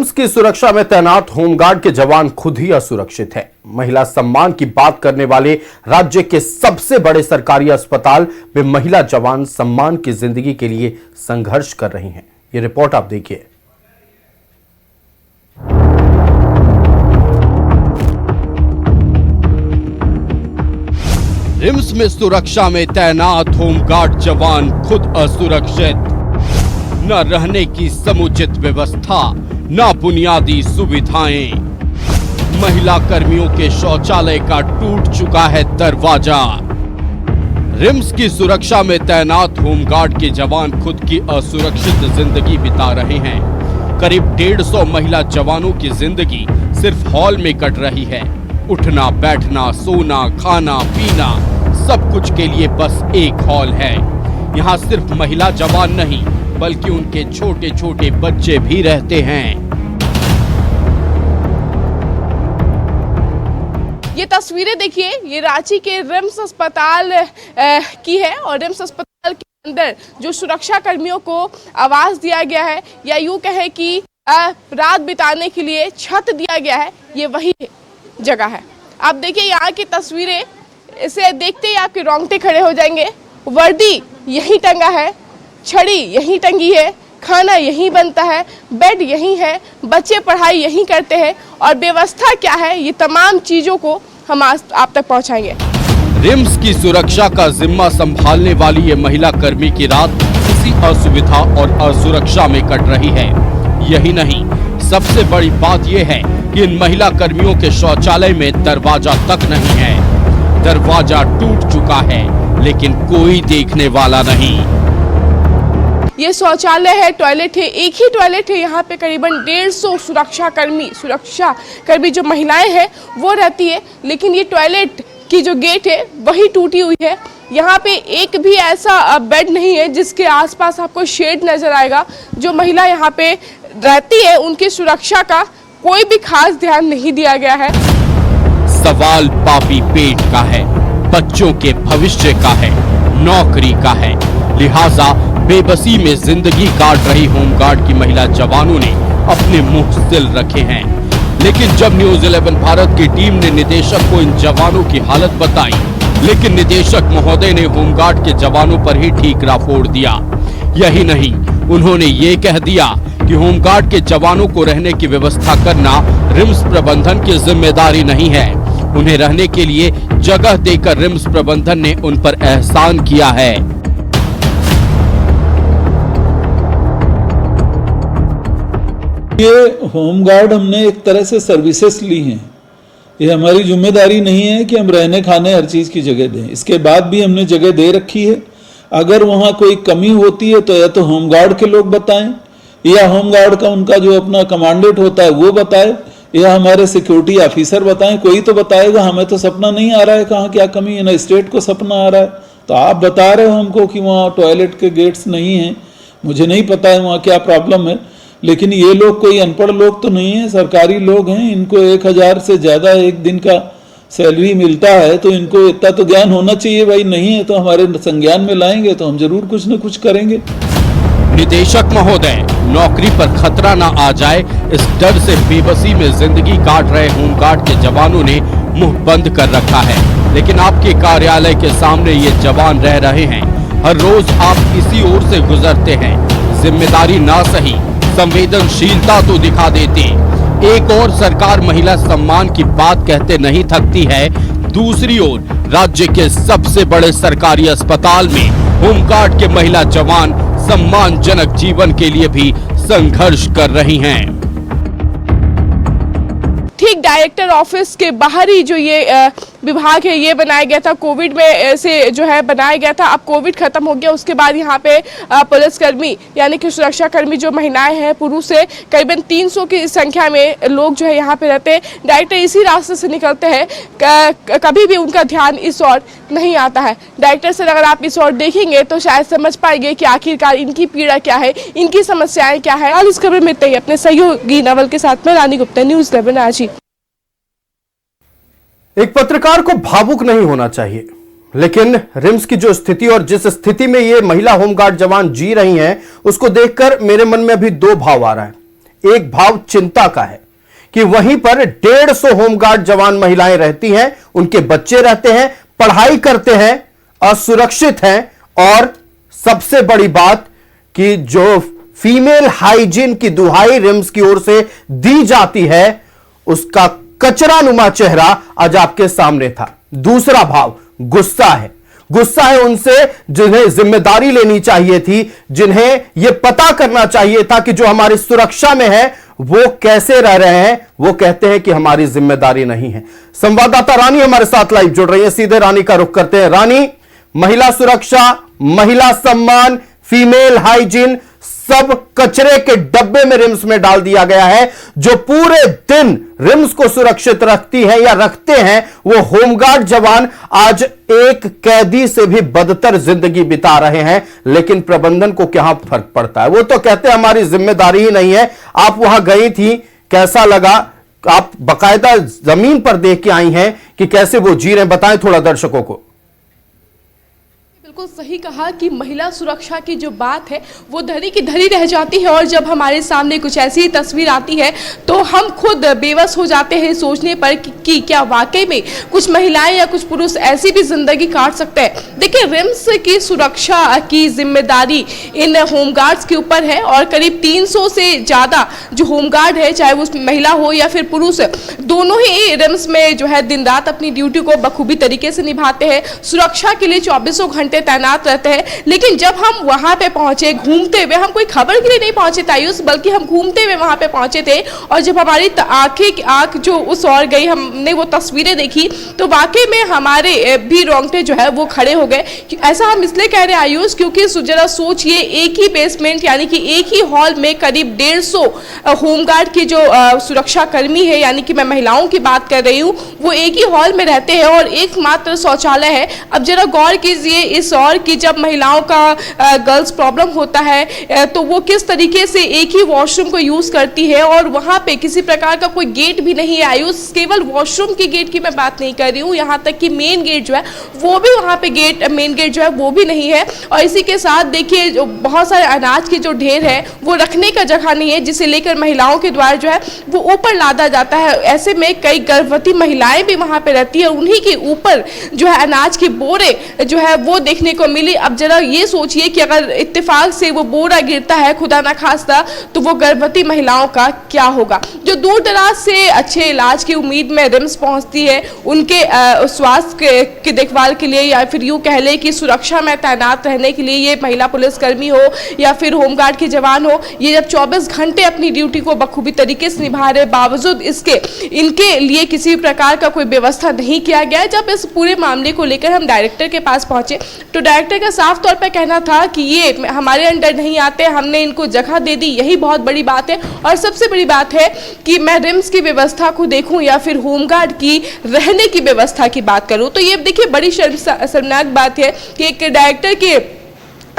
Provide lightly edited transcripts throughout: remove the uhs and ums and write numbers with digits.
RIMS की सुरक्षा में तैनात होमगार्ड के जवान खुद ही असुरक्षित है। महिला सम्मान की बात करने वाले राज्य के सबसे बड़े सरकारी अस्पताल में महिला जवान सम्मान की जिंदगी के लिए संघर्ष कर रही हैं। ये रिपोर्ट आप देखिए। रिम्स में सुरक्षा में तैनात होमगार्ड जवान खुद असुरक्षित, न रहने की समुचित व्यवस्था, न बुनियादी सुविधाएं। महिला कर्मियों के शौचालय का टूट चुका है दरवाजा। रिम्स की सुरक्षा में तैनात होमगार्ड के जवान खुद की असुरक्षित जिंदगी बिता रहे हैं। करीब 150 महिला जवानों की जिंदगी सिर्फ हॉल में कट रही है। उठना, बैठना, सोना, खाना, पीना, सब कुछ के लिए बस एक हॉल है। यहाँ सिर्फ महिला जवान नहीं बल्कि उनके छोटे छोटे बच्चे भी रहते हैं। ये तस्वीरें देखिए, ये रांची के रिम्स अस्पताल की है और रिम्स अस्पताल के अंदर जो सुरक्षा कर्मियों को आवास दिया गया है या यूं कहे कि रात बिताने के लिए छत दिया गया है, ये वही जगह है। आप देखिए यहाँ की तस्वीरें, इसे देखते ही आपके रोंगटे खड़े हो जाएंगे। वर्दी यहीं टंगा है, छड़ी यहीं टंगी है, खाना यहीं बनता है, बेड यहीं है, बच्चे पढ़ाई यहीं करते हैं और व्यवस्था क्या है, ये तमाम चीजों को हम आज आप तक पहुंचाएंगे। रिम्स की सुरक्षा का जिम्मा संभालने वाली ये महिला कर्मी की रात इसी असुविधा और असुरक्षा में कट रही है। यही नहीं, सबसे बड़ी बात यह है कि इन महिला कर्मियों के शौचालय में दरवाजा तक नहीं है। दरवाजा टूट चुका है लेकिन कोई देखने वाला नहीं। ये शौचालय है, टॉयलेट है, एक ही टॉयलेट है। यहाँ पे करीबन 150 सुरक्षा कर्मी जो महिलाएं हैं वो रहती है, लेकिन ये टॉयलेट की जो गेट है वही टूटी हुई है। यहाँ पे एक भी ऐसा बेड नहीं है जिसके आसपास आपको शेड नजर आएगा। जो महिला यहाँ पे रहती है उनकी सुरक्षा का कोई भी खास ध्यान नहीं दिया गया है। सवाल पापी पेट का है, बच्चों के भविष्य का है, नौकरी का है। लिहाजा बेबसी में जिंदगी काट रही होमगार्ड की महिला जवानों ने अपने मुंह सिल रखे हैं। लेकिन जब न्यूज़ 11 भारत की टीम ने निदेशक को इन जवानों की हालत बताई, लेकिन निदेशक महोदय ने होमगार्ड के जवानों पर ही ठीकरा फोड़ दिया। यही नहीं, उन्होंने ये कह दिया कि होमगार्ड के जवानों को रहने की व्यवस्था करना रिम्स प्रबंधन की जिम्मेदारी नहीं है। उन्हें रहने के लिए जगह देकर रिम्स प्रबंधन ने उन पर एहसान किया है। ये होमगार्ड हमने एक तरह से सर्विसेज ली हैं। ये हमारी जिम्मेदारी नहीं है कि हम रहने खाने हर चीज़ की जगह दें। इसके बाद भी हमने जगह दे रखी है। अगर वहाँ कोई कमी होती है तो या तो होमगार्ड के लोग बताएं या होमगार्ड का उनका जो अपना कमांडेंट होता है वो बताए या हमारे सिक्योरिटी ऑफिसर बताएं। कोई तो बताएगा, हमें तो सपना नहीं आ रहा है कहाँ क्या कमी है, ना स्टेट को सपना आ रहा है। तो आप बता रहे हो हमको कि वहाँ टॉयलेट के गेट्स नहीं हैं, मुझे नहीं पता है वहाँ क्या प्रॉब्लम है। लेकिन ये लोग कोई अनपढ़ लोग तो नहीं है, सरकारी लोग हैं। इनको 1000 से ज़्यादा एक दिन का सैलरी मिलता है, तो इनको इतना तो ज्ञान होना चाहिए। भाई नहीं है तो हमारे संज्ञान में लाएंगे तो हम जरूर कुछ न कुछ करेंगे। निदेशक महोदय, नौकरी पर खतरा न आ जाए इस डर से बेबसी में जिंदगी काट रहे होमगार्ड के जवानों ने मुंह बंद कर रखा है। लेकिन आपके कार्यालय के सामने ये जवान रह रहे हैं। हर रोज आप इसी ओर से गुजरते हैं। जिम्मेदारी ना सही, संवेदनशीलता तो दिखा देते। एक और सरकार महिला सम्मान की बात कहते नहीं थकती है, दूसरी ओर राज्य के सबसे बड़े सरकारी अस्पताल में होमगार्ड के महिला जवान सम्मानजनक जीवन के लिए भी संघर्ष कर रही हैं। ठीक डायरेक्टर ऑफिस के बाहर ही जो ये विभाग है ये बनाया गया था। कोविड में से जो है बनाया गया था। अब कोविड खत्म हो गया, उसके बाद यहाँ पे पुलिसकर्मी यानी कि सुरक्षा कर्मी जो महिलाएं हैं, पुरुष से करीबन 300 की संख्या में लोग जो है यहाँ पे रहते हैं। डायरेक्टर इसी रास्ते से निकलते हैं, कभी भी उनका ध्यान इस ओर नहीं आता है। डायरेक्टर से अगर आप इस ओर देखेंगे तो शायद समझ पाएंगे कि आखिरकार इनकी पीड़ा क्या है, इनकी समस्याएं क्या है। और इस खबर में इतना ही। अपने सहयोगी नवल के साथ में रानी गुप्ता, न्यूज़ 11 रांची। एक पत्रकार को भावुक नहीं होना चाहिए, लेकिन रिम्स की जो स्थिति और जिस स्थिति में ये महिला होमगार्ड जवान जी रही हैं, उसको देखकर मेरे मन में अभी दो भाव आ रहा है। एक भाव चिंता का है कि वहीं पर 150 होमगार्ड जवान महिलाएं रहती हैं, उनके बच्चे रहते हैं, पढ़ाई करते हैं, असुरक्षित हैं और सबसे बड़ी बात कि जो फीमेल हाइजीन की दुहाई रिम्स की ओर से दी जाती है उसका कचरानुमा चेहरा आज आपके सामने था। दूसरा भाव गुस्सा है। गुस्सा है उनसे जिन्हें जिम्मेदारी लेनी चाहिए थी, जिन्हें यह पता करना चाहिए था कि जो हमारी सुरक्षा में है वो कैसे रह रहे हैं। वो कहते हैं कि हमारी जिम्मेदारी नहीं है। संवाददाता रानी हमारे साथ लाइव जुड़ रही है, सीधे रानी का रुख करते हैं। रानी, महिला सुरक्षा, महिला सम्मान, फीमेल हाइजीन सब कचरे के डब्बे में रिम्स में डाल दिया गया है। जो पूरे दिन रिम्स को सुरक्षित रखती है या रखते हैं वो होमगार्ड जवान आज एक कैदी से भी बदतर जिंदगी बिता रहे हैं। लेकिन प्रबंधन को क्या फर्क पड़ता है? वो तो कहते हैं हमारी जिम्मेदारी ही नहीं है। आप वहां गई थी, कैसा लगा? आप बाकायदा जमीन पर देख के आई हैं कि कैसे वो जी रहे हैं, बताएं थोड़ा दर्शकों को। बिल्कुल सही कहा कि महिला सुरक्षा की जो बात है वो धरी की धरी रह जाती है और जब हमारे सामने कुछ ऐसी तस्वीर आती है तो हम खुद बेबस हो जाते हैं सोचने पर कि क्या वाकई में कुछ महिलाएं या कुछ पुरुष ऐसी भी जिंदगी काट सकते हैं। देखिए, रिम्स की सुरक्षा की जिम्मेदारी इन होमगार्ड्स के ऊपर है और करीब 300 से ज़्यादा जो होमगार्ड है, चाहे वो महिला हो या फिर पुरुष, दोनों ही रिम्स में जो है दिन रात अपनी ड्यूटी को बखूबी तरीके से निभाते हैं, सुरक्षा के लिए 24 घंटे तैनात रहते हैं। लेकिन जब हम वहां पे पहुंचे घूमते हुए, हम कोई खबर के लिए नहीं पहुंचे तायुस, बल्कि हम घूमते हुए वहां पे पहुंचे थे और जब हमारी आंख जो उस ओर गई, हमने वो तस्वीरें देखी तो वाकई में हमारे भी रोंगटे जो है वो खड़े हो गए। ऐसा हम इसलिए कह रहे हैं आयुष, क्योंकि जरा सोचिए, एक ही बेसमेंट यानी कि एक ही हॉल में करीब 150 होमगार्ड की जो सुरक्षा कर्मी है, यानी कि मैं महिलाओं की बात कर रही हूँ, वो एक ही हॉल में रहते हैं और एकमात्र शौचालय है। अब जरा गौर कीजिए इस और कि जब महिलाओं का गर्ल्स प्रॉब्लम होता है तो वो किस तरीके से एक ही वॉशरूम को यूज करती है और वहां पे किसी प्रकार का कोई गेट भी नहीं है आयुष। केवल वॉशरूम की गेट की मैं बात नहीं कर रही हूँ, यहाँ तक कि मेन गेट जो है वो भी वहां पे मेन गेट जो है वो भी नहीं है। और इसी के साथ देखिए, जो बहुत सारे अनाज के जो ढेर है वो रखने का जगह नहीं है, जिसे लेकर महिलाओं के द्वारा जो है वो ऊपर लादा जाता है। ऐसे में कई गर्भवती महिलाएं भी वहां पे रहती है, उन्हीं के ऊपर जो है अनाज के बोरे जो है वो देखने को मिली। अब जरा ये सोचिए कि अगर इत्तेफाक से वो बोरा गिरता है, खुदा ना खास्ता, तो वो गर्भवती महिलाओं का क्या होगा। जो दूर दराज से अच्छे इलाज की उम्मीद में रिम्स पहुंचती है, उनके स्वास्थ्य की देखभाल के लिए या फिर यूं कह ले कि सुरक्षा में तैनात रहने के लिए ये महिला पुलिसकर्मी हो या फिर होमगार्ड के जवान हो, ये जब 24 घंटे अपनी ड्यूटी को बखूबी तरीके से निभा रहे, बावजूद इसके इनके लिए किसी प्रकार का कोई व्यवस्था नहीं किया गया। जब इस पूरे मामले को लेकर हम डायरेक्टर के पास पहुंचे तो डायरेक्टर का साफ तौर पर कहना था कि ये हमारे अंडर नहीं आते, हमने इनको जगह दे दी, यही बहुत बड़ी बात है। और सबसे बड़ी बात है कि मैं रिम्स की व्यवस्था को देखूं या फिर होमगार्ड की रहने की व्यवस्था की बात करूं, तो ये देखिए बड़ी शर्मनाक बात है कि एक डायरेक्टर के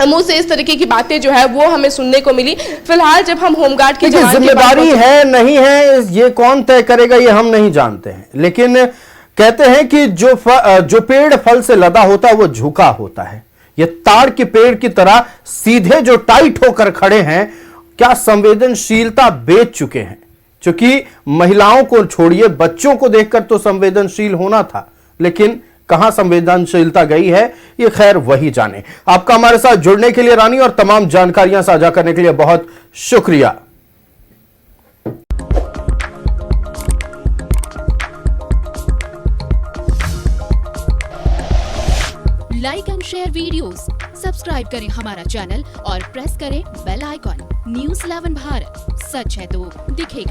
मुंह से इस तरीके की बातें जो है वो हमें सुनने को मिली। फिलहाल जब हम होमगार्ड की जिम्मेदारी है नहीं है ये कौन तय करेगा, ये हम नहीं जानते हैं। लेकिन कहते हैं कि जो पेड़ फल से लदा होता है वो झुका होता है। ये ताड़ के पेड़ की तरह सीधे जो टाइट होकर खड़े हैं, क्या संवेदनशीलता बेच चुके हैं। क्योंकि महिलाओं को छोड़िए, बच्चों को देखकर तो संवेदनशील होना था, लेकिन कहां संवेदनशीलता गई है ये खैर वही जाने। आपका हमारे साथ जुड़ने के लिए रानी और तमाम जानकारियां साझा करने के लिए बहुत शुक्रिया। Like and share videos, subscribe करें हमारा चैनल और प्रेस करें बेल आइकॉन। न्यूज़ 11 भारत, सच है तो दिखेगा।